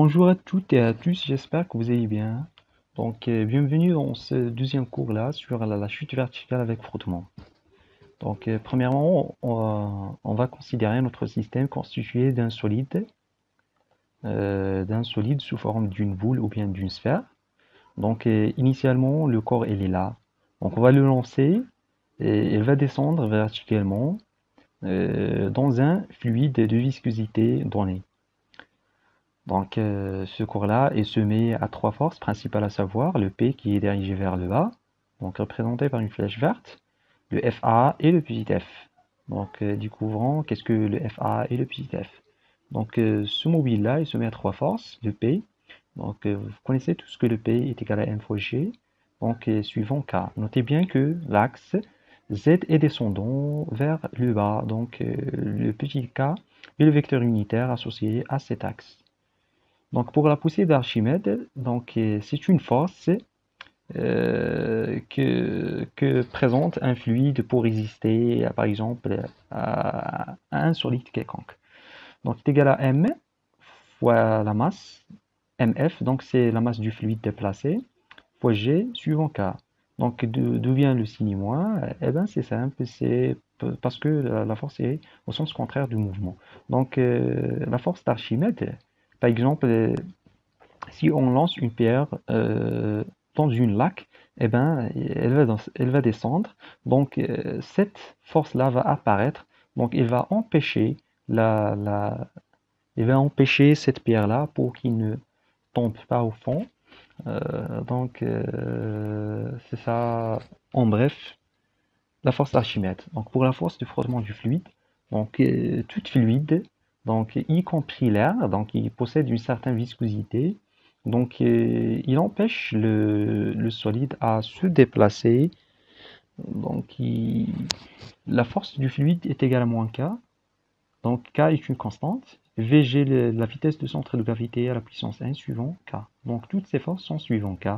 Bonjour à toutes et à tous, j'espère que vous allez bien. Bienvenue dans ce deuxième cours-là sur la chute verticale avec frottement. Premièrement, on va considérer notre système constitué d'un solide sous forme d'une boule ou bien d'une sphère. Initialement, le corps, il est là. Donc, on va le lancer et il va descendre verticalement dans un fluide de viscosité donné. Ce cours-là est semé à trois forces principales, à savoir le P qui est dirigé vers le bas, donc représenté par une flèche verte, le FA et le petit f. Découvrons qu'est-ce que le FA et le petit f. Ce mobile-là est semé à trois forces, le P. Vous connaissez tous que le P est égal à M fois G, suivant K. Notez bien que l'axe Z est descendant vers le bas, le petit K est le vecteur unitaire associé à cet axe. Donc pour la poussée d'Archimède, c'est une force que présente un fluide pour résister, par exemple, à un solide quelconque. Donc c'est égal à M fois la masse, MF, donc c'est la masse du fluide déplacé, fois G suivant K. Donc d'où vient le signe moins? Eh bien c'est simple, c'est parce que la force est au sens contraire du mouvement. La force d'Archimède, par exemple, si on lance une pierre dans une lac, eh ben, elle va descendre. Cette force-là va apparaître. Donc, il va empêcher il va empêcher cette pierre-là pour qu'il ne tombe pas au fond. C'est ça, en bref, la force d'Archimède. Donc, pour la force de frottement du fluide, tout fluide, y compris l'air, il possède une certaine viscosité. Il empêche le solide à se déplacer. La force du fluide est égale à moins K. Donc, K est une constante. VG, la vitesse de centre de gravité à la puissance n suivant K. Donc, toutes ces forces sont suivant K.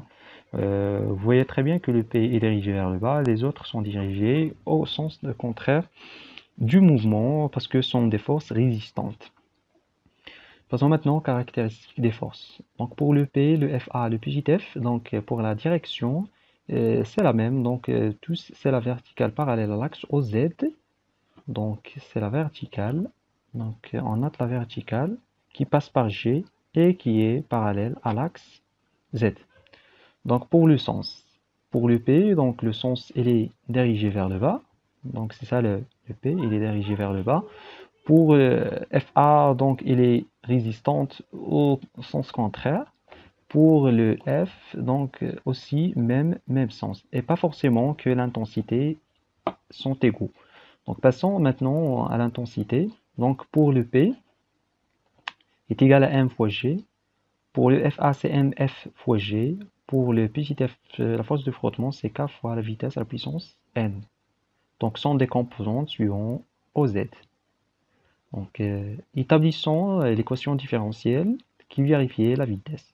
Vous voyez très bien que le P est dirigé vers le bas, les autres sont dirigés au sens contraire du mouvement parce que ce sont des forces résistantes. Passons maintenant aux caractéristiques des forces. Donc pour le P, le FA, le petit f, pour la direction, c'est la même. C'est la verticale parallèle à l'axe OZ. Donc c'est la verticale. On note la verticale qui passe par G et qui est parallèle à l'axe Z. Donc pour le sens. Pour le P, le sens il est dirigé vers le bas. Donc c'est ça le P, il est dirigé vers le bas. Pour FA, il est résistante au sens contraire. Pour le F, aussi même sens. Et pas forcément que l'intensité sont égaux. Donc passons maintenant à l'intensité. Donc pour le P est égal à M fois G. Pour le FA, c'est MF fois G. Pour le petit f, la force de frottement, c'est K fois la vitesse à la puissance n. Donc sont des composantes suivant OZ. Établissons l'équation différentielle qui vérifie la vitesse.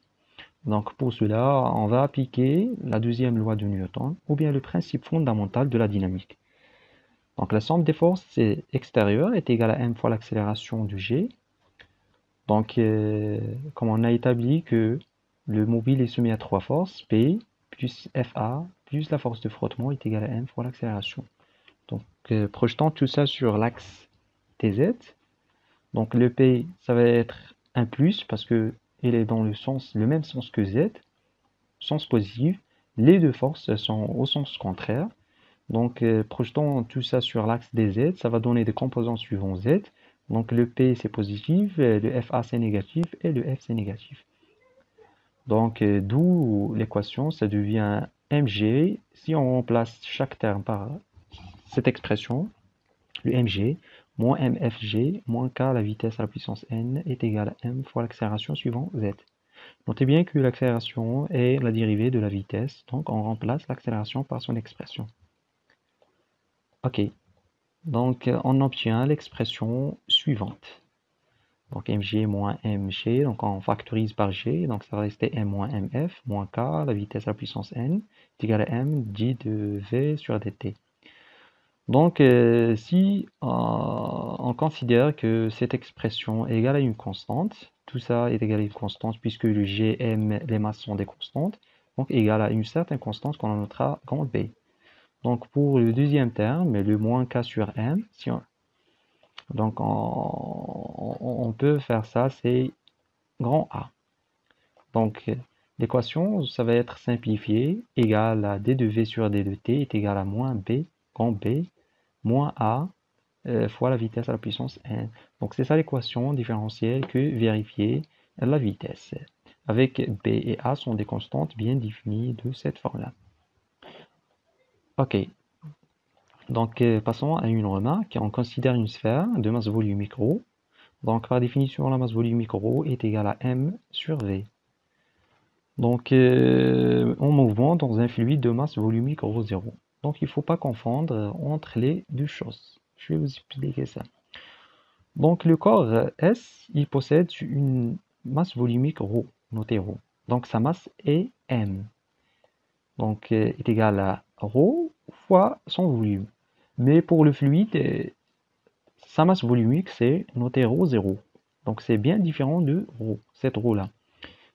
Donc pour cela, on va appliquer la deuxième loi de Newton ou bien le principe fondamental de la dynamique. Donc la somme des forces extérieures est égale à m fois l'accélération de g. Comme on a établi que le mobile est soumis à trois forces, P plus FA plus la force de frottement est égale à m fois l'accélération. Projetons tout ça sur l'axe TZ. Donc le P, ça va être un plus parce que il est dans le même sens que Z, sens positif. Les deux forces sont au sens contraire. Projetons tout ça sur l'axe des Z, ça va donner des composants suivants Z. Donc le P c'est positif, le FA c'est négatif et le F c'est négatif. D'où l'équation, ça devient mg. Si on remplace chaque terme par cette expression, le mg moins mfg moins k, la vitesse à la puissance n, est égal à m fois l'accélération suivant z. Notez bien que l'accélération est la dérivée de la vitesse, donc on remplace l'accélération par son expression. Ok, on obtient l'expression suivante. Mg moins mg, on factorise par g, donc ça va rester m moins mf moins k, la vitesse à la puissance n, est égal à m d de v sur dt. Donc, si on considère que cette expression est égale à une constante, tout ça est égal à une constante puisque le G, M, les masses sont des constantes, donc égal à une certaine constante qu'on notera grand B. Donc, pour le deuxième terme, le moins K sur M, donc on peut faire ça, c'est grand A. Donc, l'équation, ça va être simplifiée, égale à d de V sur d de t est égal à moins B, grand B, moins A, fois la vitesse à la puissance n. Donc c'est ça l'équation différentielle que vérifier la vitesse. Avec b et a sont des constantes bien définies de cette forme-là. Ok, donc passons à une remarque. On considère une sphère de masse volumique ρ. Donc par définition, la masse volumique ρ est égale à m sur v. Donc en mouvement dans un fluide de masse volumique ρ0. Donc il ne faut pas confondre entre les deux choses. Je vais vous expliquer ça. Donc le corps S, il possède une masse volumique ρ, notée ρ. Donc sa masse est m. Donc est égale à ρ fois son volume. Mais pour le fluide, sa masse volumique c'est noté ρ0. Donc c'est bien différent de ρ, cette ρ-là.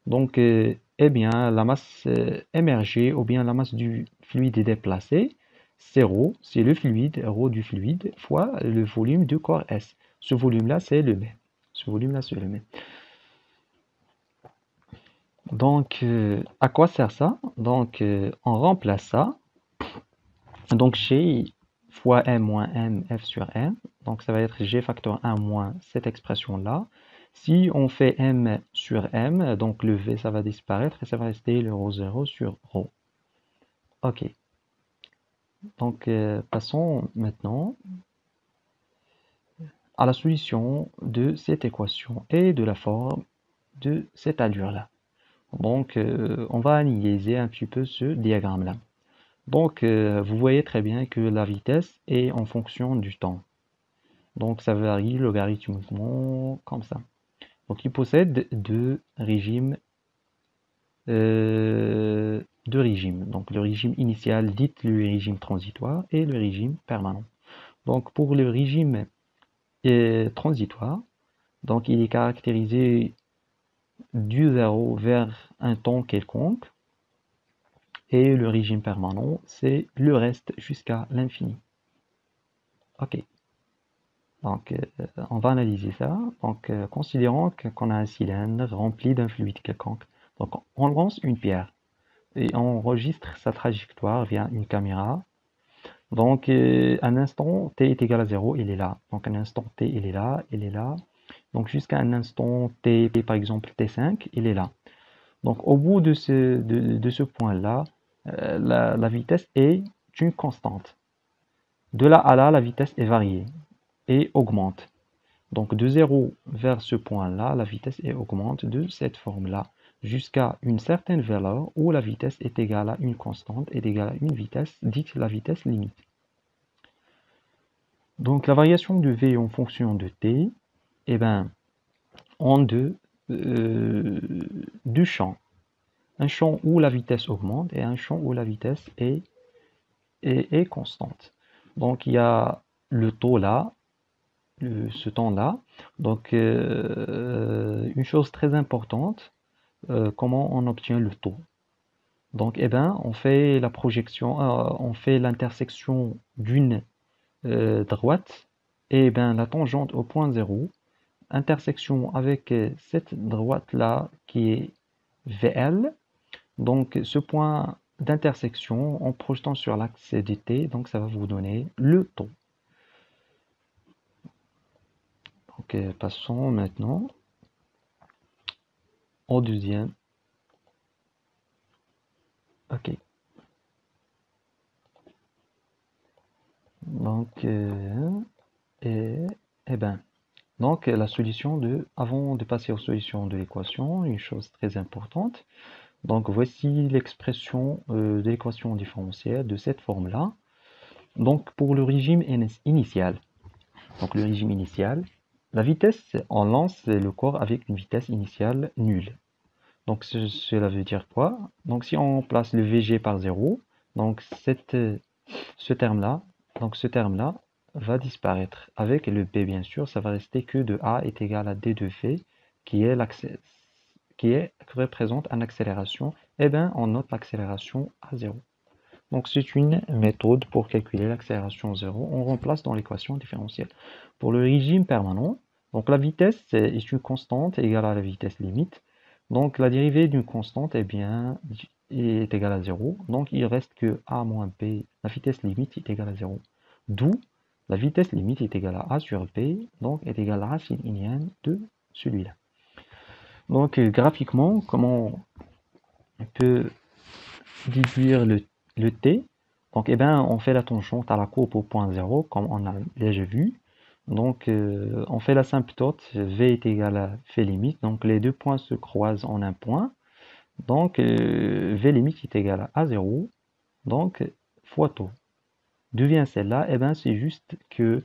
Donc eh bien la masse émergée ou bien la masse du fluide déplacé, c'est ρ, c'est le fluide, ρ du fluide fois le volume du corps S. Ce volume-là, c'est le même. Ce volume-là, c'est le même. Donc, à quoi sert ça? Donc, on remplace ça. Donc, G fois M moins M, F sur M. Donc, ça va être G facteur 1 moins cette expression-là. Si on fait M sur M, donc le V, ça va disparaître et ça va rester le ρ0 sur ρ. Ok. Donc, passons maintenant à la solution de cette équation et de la forme de cette allure-là. Donc, on va analyser un petit peu ce diagramme-là. Donc, vous voyez très bien que la vitesse est en fonction du temps. Donc, ça varie logarithmiquement comme ça. Donc, il possède deux régimes. Donc, le régime initial dit le régime transitoire et le régime permanent. Donc, pour le régime transitoire, donc il est caractérisé du 0 vers un temps quelconque. Et le régime permanent, c'est le reste jusqu'à l'infini. Ok. Donc, on va analyser ça. Donc, considérons qu'on a un cylindre rempli d'un fluide quelconque. Donc, on lance une pierre et on enregistre sa trajectoire via une caméra. Donc, un instant t est égal à 0, il est là. Donc, un instant t, il est là, il est là. Donc, jusqu'à un instant t, par exemple t5, il est là. Donc, au bout de ce point-là, la vitesse est une constante. De là à là, la vitesse est variée et augmente. Donc, de 0 vers ce point-là, la vitesse augmente de cette forme-là jusqu'à une certaine valeur où la vitesse est égale à une constante est égale à une vitesse, dite la vitesse limite. Donc, la variation de V en fonction de T, eh ben, en deux champs. Un champ où la vitesse augmente et un champ où la vitesse est constante. Donc il y a le taux là, ce temps-là. Donc une chose très importante, comment on obtient le taux. Donc eh ben, on fait la projection, on fait l'intersection d'une droite et ben la tangente au point 0, intersection avec cette droite-là qui est VL. Donc ce point d'intersection en projetant sur l'axe dt, donc ça va vous donner le taux. Donc passons maintenant au deuxième. Ok. Donc donc la solution avant de passer aux solutions de l'équation, une chose très importante. Donc voici l'expression de l'équation différentielle de cette forme-là. Donc pour le régime initial. Donc le régime initial, la vitesse, on lance le corps avec une vitesse initiale nulle. Donc cela veut dire quoi? Donc si on place le VG par 0, donc ce terme-là, Donc ce terme-là va disparaître. Avec le b, bien sûr, ça va rester que de a est égal à d de v, qui représente une accélération. Eh bien, on note l'accélération à 0. Donc c'est une méthode pour calculer l'accélération 0. On remplace dans l'équation différentielle. Pour le régime permanent, donc la vitesse est une constante égale à la vitesse limite. Donc la dérivée d'une constante est égale à 0. Donc il reste que a moins b, la vitesse limite est égale à 0. D'où la vitesse limite est égale à a sur b, donc est égale à la racine inienne de celui-là. Donc graphiquement, comment on peut déduire le t? Donc eh ben, on fait la tangente à la courbe au point 0, comme on a déjà vu. Donc on fait l'asymptote, v est égal à v limite, donc les deux points se croisent en un point. Donc v limite est égal à 0, donc fois taux. D'où vient celle-là? Eh ben, c'est juste que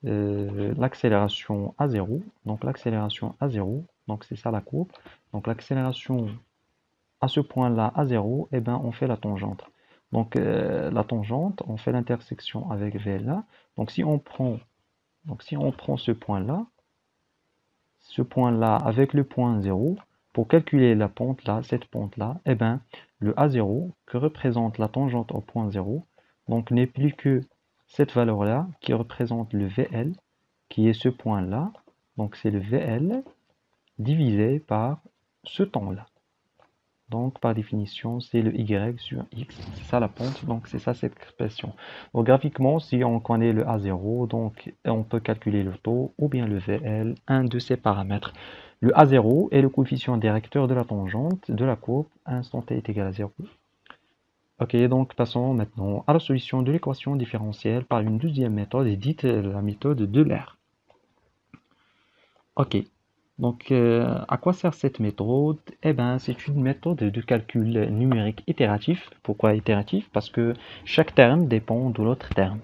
l'accélération à 0, donc l'accélération à 0, donc c'est ça la courbe, donc l'accélération à ce point-là à 0, eh ben, on fait la tangente. Donc la tangente, on fait l'intersection avec VLA. Donc si on prend ce point-là avec le point 0, pour calculer la pente là, cette pente-là, eh ben, le A0 que représente la tangente au point 0, donc n'est plus que cette valeur-là qui représente le VL, qui est ce point-là. Donc c'est le VL divisé par ce temps-là. Donc par définition, c'est le Y sur X. C'est ça la pente, donc c'est ça cette expression. Donc graphiquement, si on connaît le A0, donc on peut calculer le taux ou bien le VL, un de ces paramètres. Le A0 est le coefficient directeur de la tangente de la courbe, instant t est égal à 0. Ok, donc passons maintenant à la solution de l'équation différentielle par une deuxième méthode, dite la méthode de l'air. Ok, donc à quoi sert cette méthode? Eh bien, c'est une méthode de calcul numérique itératif. Pourquoi itératif? Parce que chaque terme dépend de l'autre terme.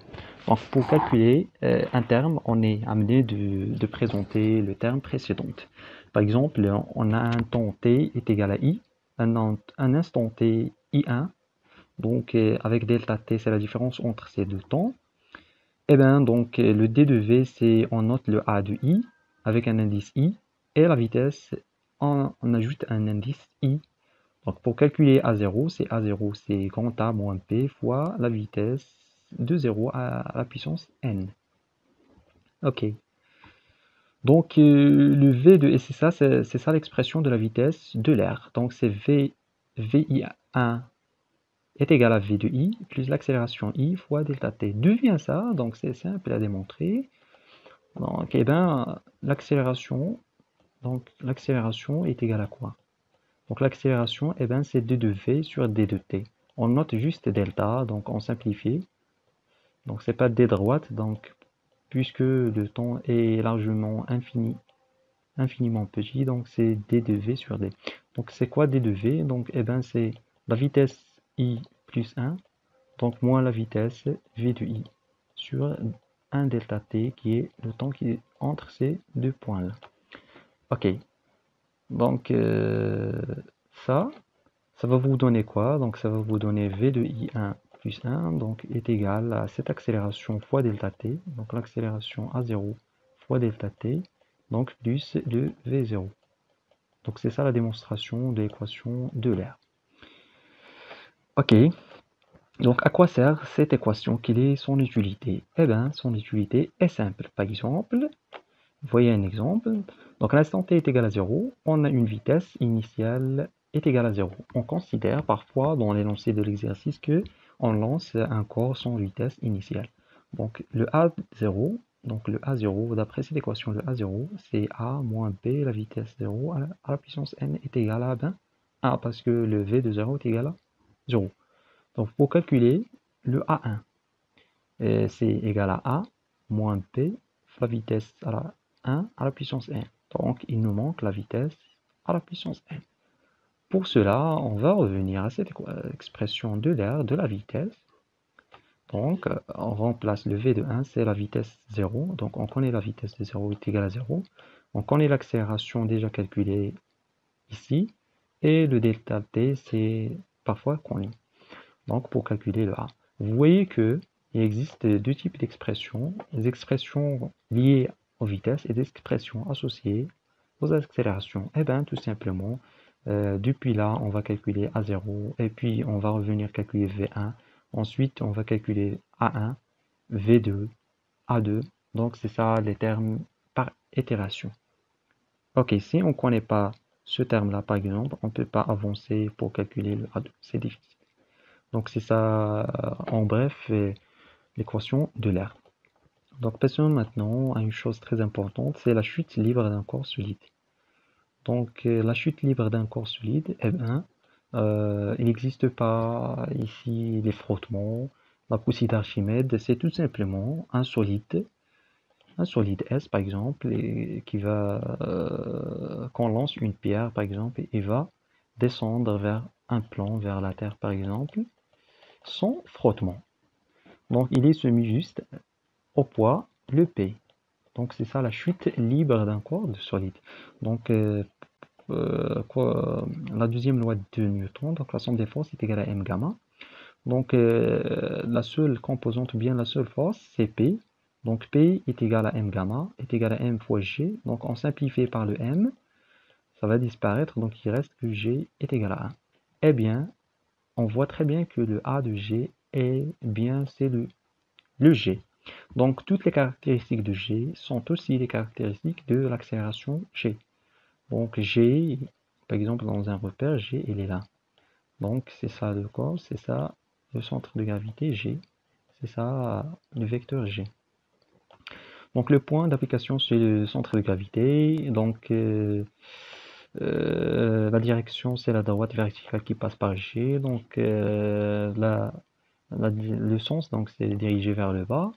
Donc pour calculer un terme, on est amené de présenter le terme précédent. Par exemple, on a un temps t est égal à i, un instant t i1, donc avec delta t, c'est la différence entre ces deux temps. Eh bien, donc le d de v, c'est on note le a de i avec un indice i, et la vitesse, on ajoute un indice i. Donc pour calculer A0, c'est grand A moins P fois la vitesse de 0 à la puissance n. Ok. Donc le V de, et c'est ça l'expression de la vitesse de l'air. Donc c'est VI1 est égal à V de I plus l'accélération I fois delta T. D'où vient ça? Donc c'est simple à démontrer. Donc eh ben, l'accélération est égale à quoi? Donc l'accélération, eh ben, c'est d de v sur d de t. On note juste delta, donc on simplifie. Donc c'est pas d droite, donc puisque le temps est largement infiniment petit, donc c'est d de v sur d. Donc c'est quoi d de v? Donc eh ben, c'est la vitesse i plus 1, donc moins la vitesse v de i sur 1 delta t, qui est le temps qui est entre ces deux points-là. Ok, donc ça va vous donner quoi? Donc ça va vous donner v de i1 plus 1, donc est égal à cette accélération fois delta t, donc l'accélération a0 fois delta t, donc plus le v0. Donc c'est ça la démonstration de l'équation de l'air. Ok, donc à quoi sert cette équation? Quelle est son utilité? Eh bien, son utilité est simple. Par exemple, voyez un exemple. Donc à l'instant t est égal à 0, on a une vitesse initiale est égal à 0. On considère parfois dans l'énoncé de l'exercice que on lance un corps sans vitesse initiale. Donc le A0, d'après cette équation, le A0, c'est A moins B, la vitesse 0 à la puissance n est égale à 1, parce que le V de 0 est égal à 0. Donc pour calculer le A1, c'est égal à A moins B, la vitesse à la 1 à la puissance n. Donc il nous manque la vitesse à la puissance n. Pour cela, on va revenir à cette expression de l'air, de la vitesse. Donc on remplace le v de 1, c'est la vitesse 0. Donc on connaît la vitesse de 0 est égale à 0. On connaît l'accélération déjà calculée ici. Et le delta t, c'est parfois connu. Donc pour calculer le a. Vous voyez que il existe deux types d'expressions, les expressions liées aux vitesses et des expressions associées aux accélérations. Eh bien, tout simplement, depuis là, on va calculer A0, et puis on va revenir calculer V1, ensuite on va calculer A1, V2, A2, donc c'est ça les termes par itération. Ok, si on ne connaît pas ce terme-là, par exemple, on ne peut pas avancer pour calculer le A2, c'est difficile. Donc c'est ça, en bref, l'équation de l'air. Donc passons maintenant à une chose très importante, c'est la chute libre d'un corps solide. Donc la chute libre d'un corps solide, eh bien, il n'existe pas ici les frottements, la poussée d'Archimède, c'est tout simplement un solide S par exemple, qui va, quand on lance une pierre par exemple, il va descendre vers un plan, vers la terre par exemple, sans frottement. Donc il est soumis juste au poids, le P. Donc c'est ça la chute libre d'un corps de solide. Donc la deuxième loi de Newton, donc la somme des forces est égale à m gamma. Donc la seule composante, ou bien la seule force, c'est P. Donc P est égal à m gamma, est égal à m fois G. Donc on simplifie par le m, ça va disparaître, donc il reste que G est égal à 1. Eh bien, on voit très bien que le A de G est bien, c'est le G. Donc toutes les caractéristiques de G sont aussi les caractéristiques de l'accélération G. Donc G, par exemple dans un repère, G il est là. Donc c'est ça le corps, c'est ça le centre de gravité G, c'est ça le vecteur G. Donc le point d'application c'est le centre de gravité, donc la direction c'est la droite verticale qui passe par G, donc le sens donc c'est dirigé vers le bas.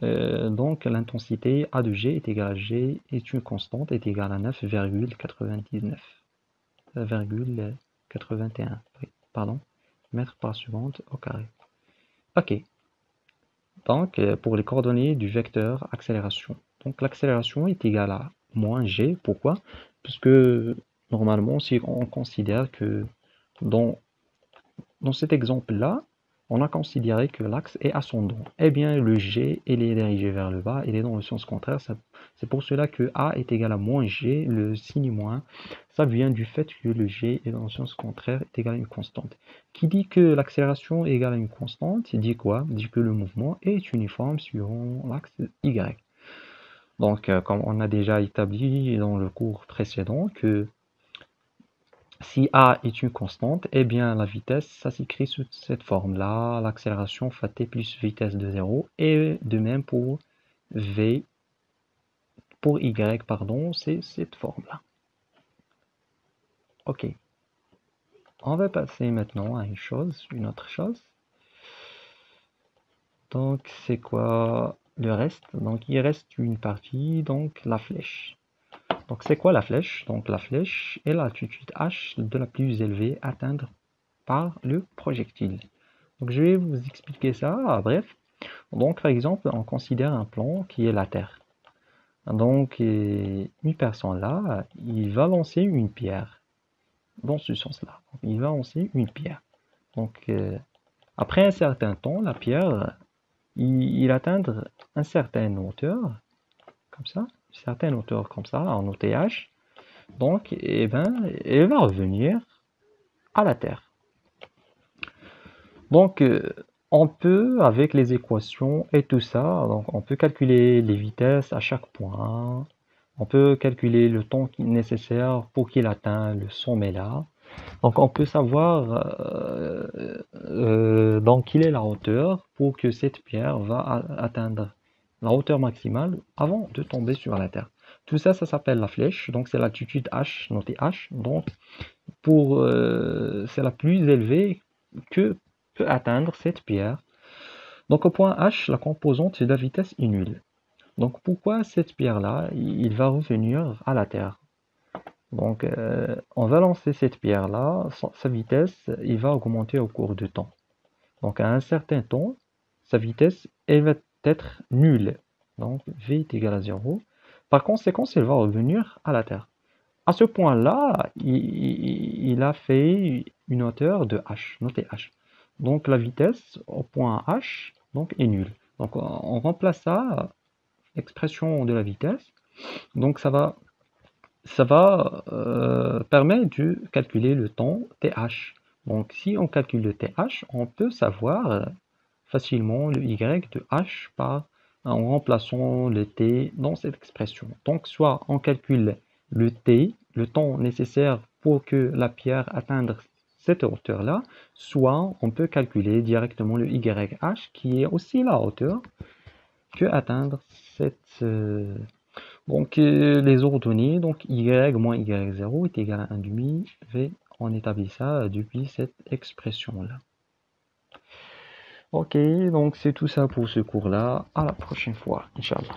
Donc l'intensité A de G est égale à G est une constante, est égale à 9,81 pardon, mètres par seconde au carré. Ok. Donc pour les coordonnées du vecteur accélération. Donc l'accélération est égale à moins G. Pourquoi? Parce que normalement, si on considère que dans cet exemple-là, on a considéré que l'axe est ascendant. Eh bien, le G, il est dirigé vers le bas, il est dans le sens contraire. C'est pour cela que A est égal à moins G, le signe moins. Ça vient du fait que le G est dans le sens contraire, est égal à une constante. Qui dit que l'accélération est égale à une constante, il dit quoi? Il dit que le mouvement est uniforme suivant l'axe Y. Donc, comme on a déjà établi dans le cours précédent que si A est une constante, eh bien la vitesse, ça s'écrit sous cette forme-là, l'accélération fois t plus vitesse de 0, et de même pour v, pour y, pardon, c'est cette forme-là. Ok. On va passer maintenant à une autre chose. Donc c'est quoi le reste? Donc il reste une partie, donc la flèche. Donc c'est quoi la flèche? Donc la flèche est l'altitude h de la plus élevée à atteindre par le projectile. Donc je vais vous expliquer ça, bref. Donc par exemple, on considère un plan qui est la Terre. Donc une personne là, il va lancer une pierre dans ce sens-là. Il va lancer une pierre. Donc après un certain temps, la pierre, il atteint une certaine hauteur, comme ça, une certaine hauteur comme ça, en OTH. Donc, eh ben, elle va revenir à la Terre. Donc, on peut, avec les équations et tout ça, donc on peut calculer les vitesses à chaque point. On peut calculer le temps nécessaire pour qu'il atteigne le sommet là. Donc, on peut savoir dans quelle est la hauteur pour que cette pierre va atteindre la hauteur maximale avant de tomber sur la Terre. Tout ça, ça s'appelle la flèche. Donc, c'est l'altitude h, notée h. Donc, c'est la plus élevée que peut atteindre cette pierre. Donc au point H, la composante de la vitesse est nulle. Donc pourquoi cette pierre-là, il va revenir à la Terre? Donc on va lancer cette pierre-là, sa vitesse, il va augmenter au cours du temps. Donc à un certain temps, sa vitesse, elle va être nulle. Donc V est égal à 0. Par conséquent, elle va revenir à la Terre. À ce point-là, il a fait une hauteur de h, notée h. Donc la vitesse au point h, donc est nul. Donc on remplace ça, expression de la vitesse. Donc ça va permettre de calculer le temps TH. Donc si on calcule le TH, on peut savoir facilement le Y de H en remplaçant le T dans cette expression. Donc soit on calcule le T, le temps nécessaire pour que la pierre atteigne cette hauteur-là, soit on peut calculer directement le YH qui est aussi la hauteur que atteindre cette... donc les ordonnées, donc y moins y0 est égal à 1 demi, v, on établit ça depuis cette expression-là. Ok, donc c'est tout ça pour ce cours-là. À la prochaine fois, Inch'Allah.